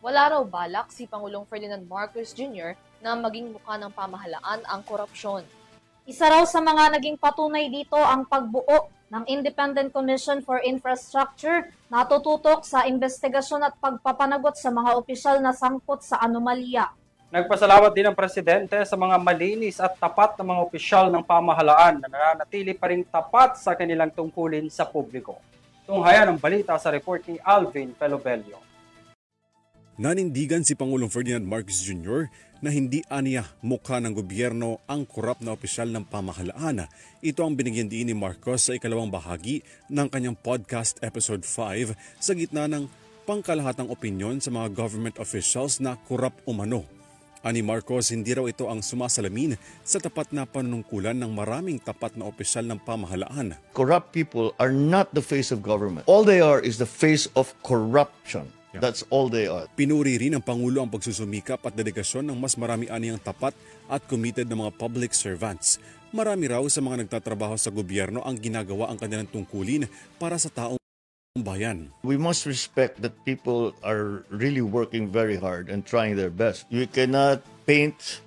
Wala raw balak si Pangulong Ferdinand Marcos Jr. na maging mukha ng pamahalaan ang korupsyon. Isa raw sa mga naging patunay dito ang pagbuo ng Independent Commission for Infrastructure na tututok sa investigasyon at pagpapanagot sa mga opisyal na sangkot sa anomalya. Nagpasalamat din ang Presidente sa mga malinis at tapat na mga opisyal ng pamahalaan na nananatili pa rin tapat sa kanilang tungkulin sa publiko. Tunghayan ang balita sa report ni Alvin Pelobelio. Nanindigan si Pangulong Ferdinand Marcos Jr. na hindi aniya mukha ng gobyerno ang korap na opisyal ng pamahalaan. Ito ang binigyan diin ni Marcos sa ikalawang bahagi ng kanyang podcast episode 5 sa gitna ng pangkalahatang opinyon sa mga government officials na korap umano. Ani Marcos, hindi raw ito ang sumasalamin sa tapat na panunungkulan ng maraming tapat na opisyal ng pamahalaan. Corrupt people are not the face of government. All they are is the face of corruption. That's all they are. Pinuri rin ng Pangulo ang pagsusumikap at dedikasyon ng mas marami aniyang tapat at committed na mga public servants. Marami raw sa mga nagtatrabaho sa gobyerno ang ginagawa ang kanilang tungkulin para sa taong bayan. We must respect that people are really working very hard and trying their best. You cannot paint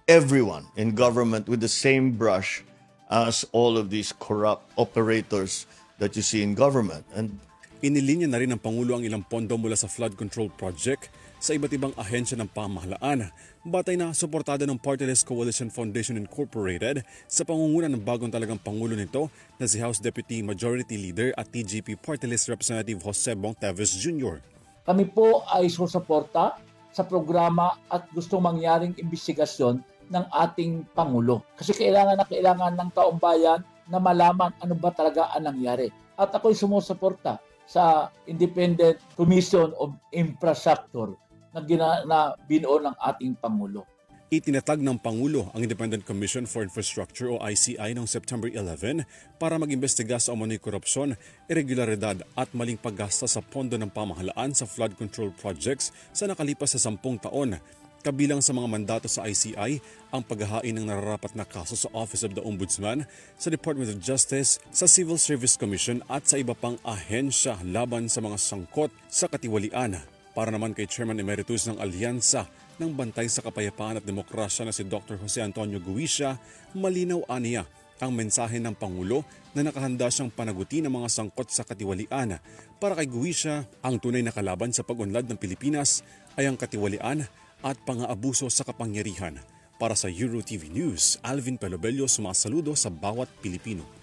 everyone in government with the same brush as all of these corrupt operators that you see in government. And inilinya na rin ng Pangulo ang ilang pondo mula sa flood control project sa iba't ibang ahensya ng pamahalaan. Batay na suportada ng Party-less Coalition Foundation Incorporated sa pangunguna ng bagong talagang Pangulo nito na si House Deputy Majority Leader at TGP Party-less Representative Jose Bong Teves Jr. Kami po ay susuporta sa programa at gustong mangyaring investigasyon ng ating Pangulo. Kasi kailangan ng taong bayan na malaman ano ba talaga ang nangyari. At ako'y sumusuporta sa Independent Commission of Infrastructure na binuo ng ating Pangulo. Itinatag ng Pangulo ang Independent Commission for Infrastructure o ICI noong September 11 para mag-imbestiga sa umano'y korupsyon, irregularidad at maling paggasta sa pondo ng pamahalaan sa flood control projects sa nakalipas sa 10 taon. Kabilang sa mga mandato sa ICI ang paghahain ng nararapat na kaso sa Office of the Ombudsman, sa Department of Justice, sa Civil Service Commission at sa iba pang ahensya laban sa mga sangkot sa katiwalian. Para naman kay Chairman Emeritus ng Alyansa ng Bantay sa Kapayapaan at Demokrasya na si Dr. Jose Antonio Guisha, malinaw aniya ang mensahe ng Pangulo na nakahanda siyang panagutin ang mga sangkot sa katiwalian. Para kay Guisha, ang tunay na kalaban sa pag-unlad ng Pilipinas ay ang katiwalian at pang-aabuso sa kapangyarihan. Para sa EuroTV News, Alvin Pelobelio sumasaludo sa bawat Pilipino.